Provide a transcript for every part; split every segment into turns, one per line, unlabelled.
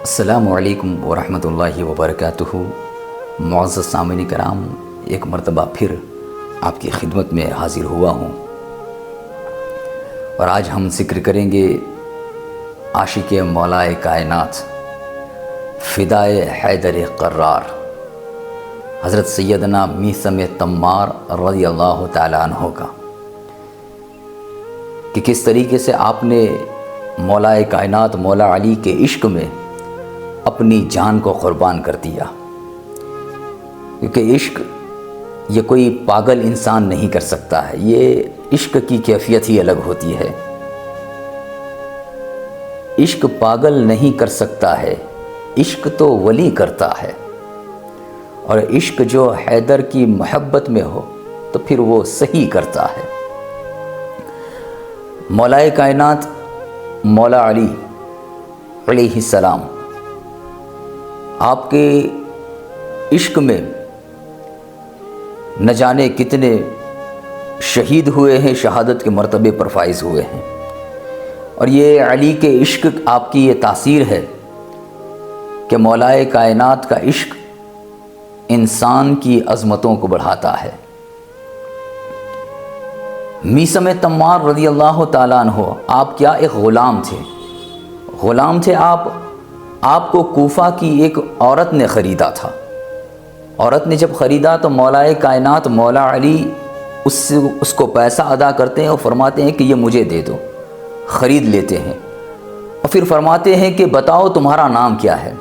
السلام علیکم ورحمۃ اللہ وبرکاتہ۔ معزز سامعین کرام، ایک مرتبہ پھر آپ کی خدمت میں حاضر ہوا ہوں اور آج ہم ذکر کریں گے عاشق مولائے کائنات فدائے حیدر قرار حضرت سیدنا میثم تمار رضی اللہ تعالیٰ عنہ کا، کہ کس طریقے سے آپ نے مولائے کائنات مولا علی کے عشق میں اپنی جان کو قربان کر دیا، کیونکہ عشق یہ کوئی پاگل انسان نہیں کر سکتا ہے، یہ عشق کی کیفیت ہی الگ ہوتی ہے۔ عشق پاگل نہیں کر سکتا ہے، عشق تو ولی کرتا ہے، اور عشق جو حیدر کی محبت میں ہو تو پھر وہ صحیح کرتا ہے۔ مولائے کائنات مولا علی علیہ السلام آپ کے عشق میں نہ جانے کتنے شہید ہوئے ہیں، شہادت کے مرتبے پر فائز ہوئے ہیں، اور یہ علی کے عشق آپ کی یہ تاثیر ہے کہ مولائے کائنات کا عشق انسان کی عظمتوں کو بڑھاتا ہے۔ میثم تمار رضی اللہ تعالیٰ عنہ آپ کیا ایک غلام تھے آپ کو کوفہ کی ایک عورت نے خریدا تھا۔ عورت نے جب خریدا تو مولائے کائنات مولا علی اس کو پیسہ ادا کرتے ہیں اور فرماتے ہیں کہ یہ مجھے دے دو، خرید لیتے ہیں، اور پھر فرماتے ہیں کہ بتاؤ تمہارا نام کیا ہے۔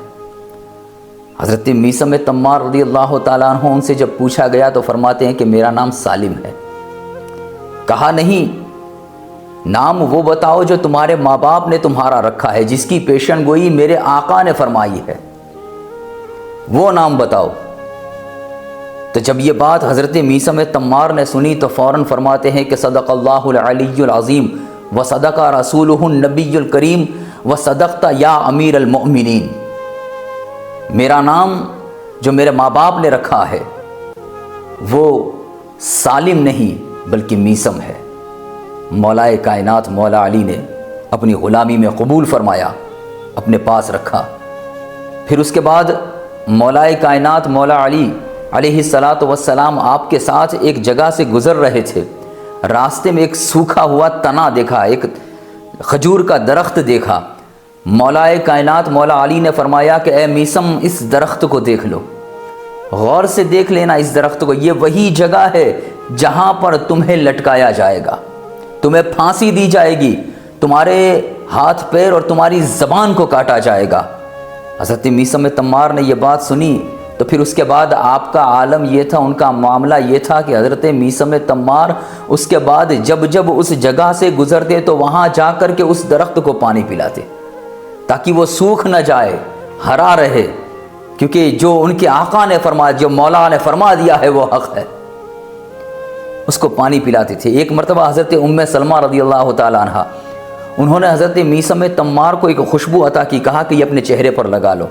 حضرت میثم تمار رضی اللہ تعالیٰ عنہ ان سے جب پوچھا گیا تو فرماتے ہیں کہ میرا نام سالم ہے۔ کہا نہیں، نام وہ بتاؤ جو تمہارے ماں باپ نے تمہارا رکھا ہے، جس کی پیشن گوئی میرے آقا نے فرمائی ہے، وہ نام بتاؤ۔ تو جب یہ بات حضرت میثم تمار نے سنی تو فوراً فرماتے ہیں کہ صدق اللہ العلی العظیم و صدق رسولہ النبی الکریم و صدقت یا امیر المؤمنین۔ میرا نام جو میرے ماں باپ نے رکھا ہے وہ سالم نہیں بلکہ میثم ہے۔ مولائے کائنات مولا علی نے اپنی غلامی میں قبول فرمایا، اپنے پاس رکھا۔ پھر اس کے بعد مولائے کائنات مولا علی علیہ الصلاۃ والسلام آپ کے ساتھ ایک جگہ سے گزر رہے تھے، راستے میں ایک سوکھا ہوا تنا دیکھا، ایک کھجور کا درخت دیکھا۔ مولائے کائنات مولا علی نے فرمایا کہ اے میثم، اس درخت کو دیکھ لو، غور سے دیکھ لینا اس درخت کو، یہ وہی جگہ ہے جہاں پر تمہیں لٹکایا جائے گا، تمہیں پھانسی دی جائے گی، تمہارے ہاتھ پیر اور تمہاری زبان کو کاٹا جائے گا۔ حضرت میثم تمار نے یہ بات سنی تو پھر اس کے بعد آپ کا عالم یہ تھا، ان کا معاملہ یہ تھا کہ حضرت میثم تمار اس کے بعد جب اس جگہ سے گزرتے تو وہاں جا کر کے اس درخت کو پانی پلاتے تاکہ وہ سوکھ نہ جائے، ہرا رہے، کیونکہ جو ان کے آقا نے فرمایا، جو مولا نے فرما دیا ہے وہ حق ہے، اس کو پانی پلاتے تھے۔ ایک مرتبہ حضرت ام سلمہ رضی اللہ تعالیٰ عنہ انہوں نے حضرت میثم تمار کو ایک خوشبو عطا کی، کہا کہ یہ اپنے چہرے پر لگا لو۔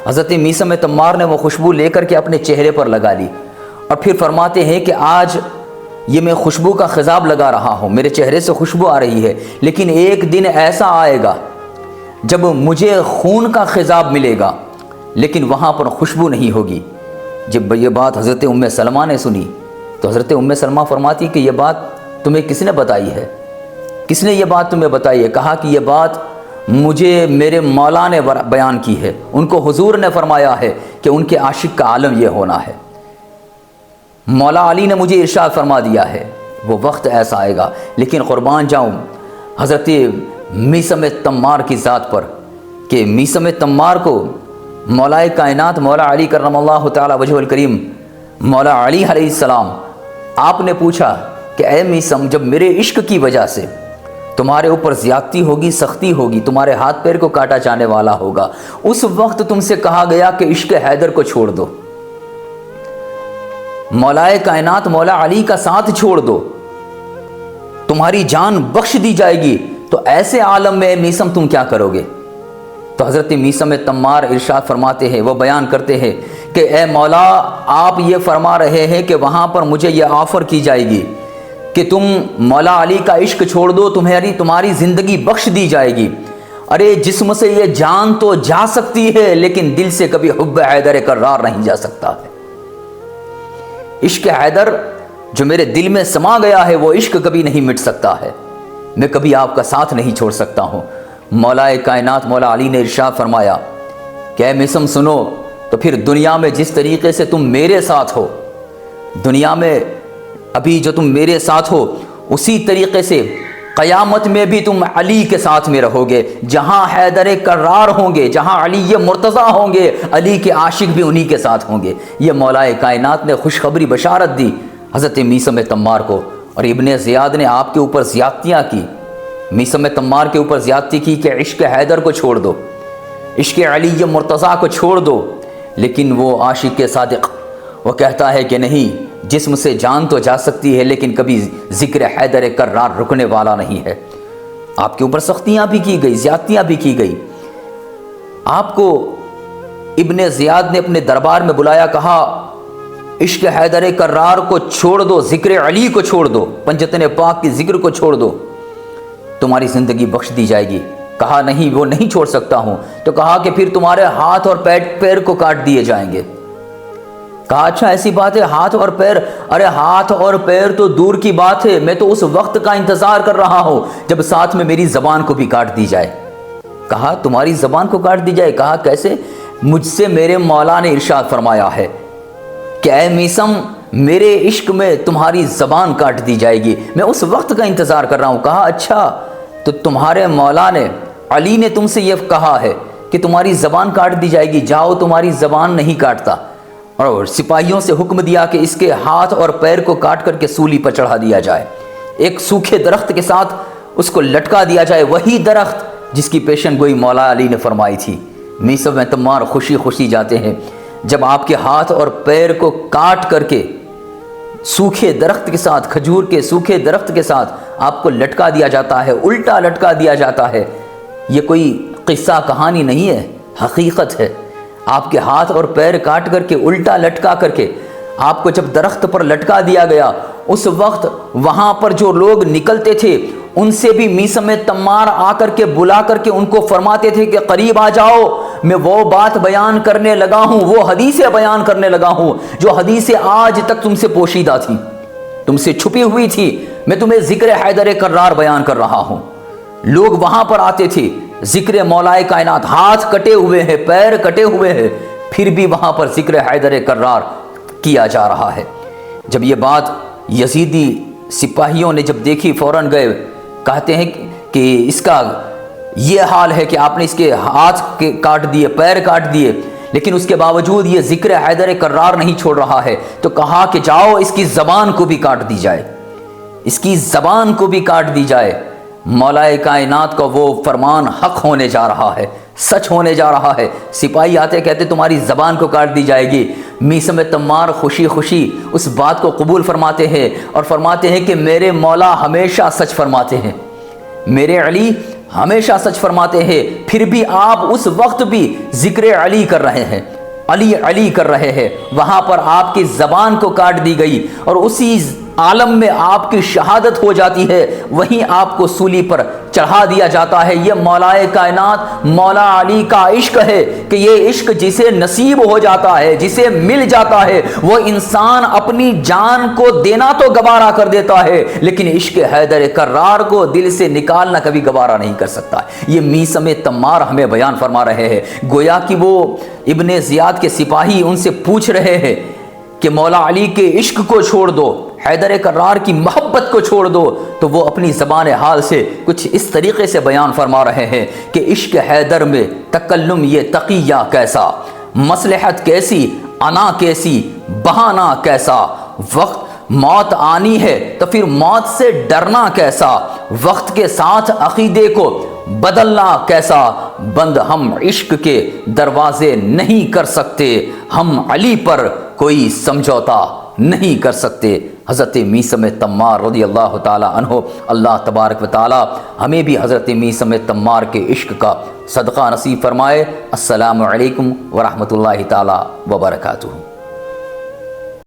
حضرت میثم تمار نے وہ خوشبو لے کر کے اپنے چہرے پر لگا لی، اور پھر فرماتے ہیں کہ آج یہ میں خوشبو کا خضاب لگا رہا ہوں، میرے چہرے سے خوشبو آ رہی ہے، لیکن ایک دن ایسا آئے گا جب مجھے خون کا خضاب ملے گا لیکن وہاں پر خوشبو نہیں ہوگی۔ جب یہ بات حضرت ام سلمہ نے سنی تو حضرت ام سلمہ فرماتی کہ یہ بات تمہیں کس نے بتائی ہے؟ کس نے یہ بات تمہیں بتائی ہے؟ کہا کہ یہ بات مجھے میرے مولا نے بیان کی ہے، ان کو حضور نے فرمایا ہے کہ ان کے عاشق کا عالم یہ ہونا ہے، مولا علی نے مجھے ارشاد فرما دیا ہے، وہ وقت ایسا آئے گا۔ لیکن قربان جاؤں حضرت میثم تمار کی ذات پر کہ میثم تمار کو مولائے کائنات مولا علی کرم اللہ تعالی وجہ الکریم مولا علی علیہ السلام آپ نے پوچھا کہ اے میثم، جب میرے عشق کی وجہ سے تمہارے اوپر زیادتی ہوگی، سختی ہوگی، تمہارے ہاتھ پیر کو کاٹا جانے والا ہوگا، اس وقت تم سے کہا گیا کہ عشق حیدر کو چھوڑ دو، مولائے کائنات مولا علی کا ساتھ چھوڑ دو، تمہاری جان بخش دی جائے گی، تو ایسے عالم میں میثم تم کیا کرو گے؟ تو حضرت میثم تمار ارشاد فرماتے ہیں، وہ بیان کرتے ہیں کہ اے مولا، آپ یہ فرما رہے ہیں کہ وہاں پر مجھے یہ آفر کی جائے گی کہ تم مولا علی کا عشق چھوڑ دو، تمہاری زندگی بخش دی جائے گی، ارے جسم سے یہ جان تو جا سکتی ہے لیکن دل سے کبھی حب حیدر کرار نہیں جا سکتا ہے۔ عشق حیدر جو میرے دل میں سما گیا ہے وہ عشق کبھی نہیں مٹ سکتا ہے، میں کبھی آپ کا ساتھ نہیں چھوڑ سکتا ہوں۔ مولا کائنات مولا علی نے ارشاد فرمایا کہ اے میسم سنو، تو پھر دنیا میں جس طریقے سے تم میرے ساتھ ہو، دنیا میں ابھی جو تم میرے ساتھ ہو، اسی طریقے سے قیامت میں بھی تم علی کے ساتھ میں رہو گے۔ جہاں حیدر کرار ہوں گے، جہاں علی مرتضیٰ ہوں گے، علی کے عاشق بھی انہی کے ساتھ ہوں گے۔ یہ مولا کائنات نے خوشخبری بشارت دی حضرت میثم تمار کو، اور ابن زیاد نے آپ کے اوپر زیادتیاں کی، میثم تمار کے اوپر زیادتی کی کہ عشق حیدر کو چھوڑ دو، عشق علی مرتضیٰ کو چھوڑ دو، لیکن وہ عاشق صادق وہ کہتا ہے کہ نہیں، جسم سے جان تو جا سکتی ہے لیکن کبھی ذکر حیدر کرار رکنے والا نہیں ہے۔ آپ کے اوپر سختیاں بھی کی گئی، زیادتیاں بھی کی گئی۔ آپ کو ابن زیاد نے اپنے دربار میں بلایا، کہا عشق حیدر کرار کو چھوڑ دو، ذکر علی کو چھوڑ دو، پنجتن پاک کی ذکر کو چھوڑ دو، تمہاری زندگی بخش دی جائے گی۔ کہا نہیں، وہ نہیں چھوڑ سکتا ہوں۔ تو کہا کہ پھر تمہارے ہاتھ اور پیر کو کاٹ دیے جائیں گے۔ کہا اچھا ایسی بات ہے، ہاتھ اور پیر؟ ارے ہاتھ اور پیر تو دور کی بات ہے، میں تو اس وقت کا انتظار کر رہا ہوں جب ساتھ میں میری زبان کو بھی کاٹ دی جائے۔ کہا تمہاری زبان کو کاٹ دی جائے؟ کہا کیسے؟ مجھ سے میرے مولا نے ارشاد فرمایا ہے کہ اے میثم، میرے عشق میں تمہاری زبان کاٹ دی جائے گی، میں اس وقت کا انتظار کر رہا ہوں۔ کہا اچھا، تو تمہارے مولا نے، علی نے تم سے یہ کہا ہے کہ تمہاری زبان کاٹ دی جائے گی، جاؤ تمہاری زبان نہیں کاٹتا، اور سپاہیوں سے حکم دیا کہ اس کے ہاتھ اور پیر کو کاٹ کر کے سولی پر چڑھا دیا جائے، ایک سوکھے درخت کے ساتھ اس کو لٹکا دیا جائے، وہی درخت جس کی پیشن گوئی مولا علی نے فرمائی تھی۔ میثم تمار خوشی خوشی جاتے ہیں، جب آپ کے ہاتھ اور پیر کو کاٹ کر کے سوکھے درخت کے ساتھ، کھجور کے سوکھے درخت کے ساتھ آپ کو لٹکا دیا جاتا ہے، الٹا لٹکا دیا جاتا ہے۔ یہ کوئی قصہ کہانی نہیں ہے، حقیقت ہے۔ آپ کے ہاتھ اور پیر کاٹ کر کے الٹا لٹکا کر کے آپ کو جب درخت پر لٹکا دیا گیا، اس وقت وہاں پر جو لوگ نکلتے تھے ان سے بھی میثم تمار آ کر کے بلا کر کے ان کو فرماتے تھے کہ قریب آ جاؤ، میں وہ بات بیان کرنے لگا ہوں، وہ حدیثیں بیان کرنے لگا ہوں جو حدیثیں آج تک تم سے پوشیدہ تھی، تم سے چھپی ہوئی تھی، میں تمہیں ذکر حیدر کرار بیان کر رہا ہوں۔ لوگ وہاں پر آتے تھے، ذکر مولا کائنات، ہاتھ کٹے ہوئے ہیں، پیر کٹے ہوئے ہیں، پھر بھی وہاں پر ذکر حیدر کرار کیا جا رہا ہے۔ جب یہ بات یزیدی سپاہیوں نے جب دیکھی، فوراً گئے، کہتے ہیں کہ اس کا یہ حال ہے کہ آپ نے اس کے ہاتھ کاٹ دیے، پیر کاٹ دیے، لیکن اس کے باوجود یہ ذکر حیدر کرار نہیں چھوڑ رہا ہے۔ تو کہا کہ جاؤ اس کی زبان کو بھی کاٹ دی جائے، اس کی زبان کو بھی کاٹ دی جائے۔ مولا کائنات کا وہ فرمان حق ہونے جا رہا ہے، سچ ہونے جا رہا ہے۔ سپاہی آتے کہتے تمہاری زبان کو کاٹ دی جائے گی۔ میثم تمار خوشی خوشی اس بات کو قبول فرماتے ہیں اور فرماتے ہیں کہ میرے مولا ہمیشہ سچ فرماتے ہیں، میرے علی ہمیشہ سچ فرماتے ہیں، پھر بھی آپ اس وقت بھی ذکر علی کر رہے ہیں، علی علی کر رہے ہیں۔ وہاں پر آپ کی زبان کو کاٹ دی گئی اور اسی عالم میں آپ کی شہادت ہو جاتی ہے، وہیں آپ کو سولی پر چڑھا دیا جاتا ہے۔ یہ مولا کائنات مولا علی کا عشق ہے کہ یہ عشق جسے نصیب ہو جاتا ہے، جسے مل جاتا ہے، وہ انسان اپنی جان کو دینا تو گوارا کر دیتا ہے، لیکن عشق حیدر کرار کو دل سے نکالنا کبھی گوارا نہیں کر سکتا۔ یہ میثم تمار ہمیں بیان فرما رہے ہیں، گویا کہ وہ ابن زیاد کے سپاہی ان سے پوچھ رہے ہیں کہ مولا علی کے عشق کو چھوڑ دو، حیدر کرار کی محبت کو چھوڑ دو، تو وہ اپنی زبان حال سے کچھ اس طریقے سے بیان فرما رہے ہیں کہ عشق حیدر میں تکلم یہ تقیہ کیسا، مصلحت کیسی، انا کیسی، بہانہ کیسا، وقت موت آنی ہے تو پھر موت سے ڈرنا کیسا، وقت کے ساتھ عقیدے کو بدلنا کیسا، بند ہم عشق کے دروازے نہیں کر سکتے، ہم علی پر کوئی سمجھوتا نہیں کر سکتے۔ حضرت میثم تمار رضی اللہ تعالی عنہ، اللہ تبارک و تعالی ہمیں بھی حضرت میثم تمار کے عشق کا صدقہ نصیب فرمائے۔ السلام علیکم ورحمۃ اللہ تعالی وبرکاتہ۔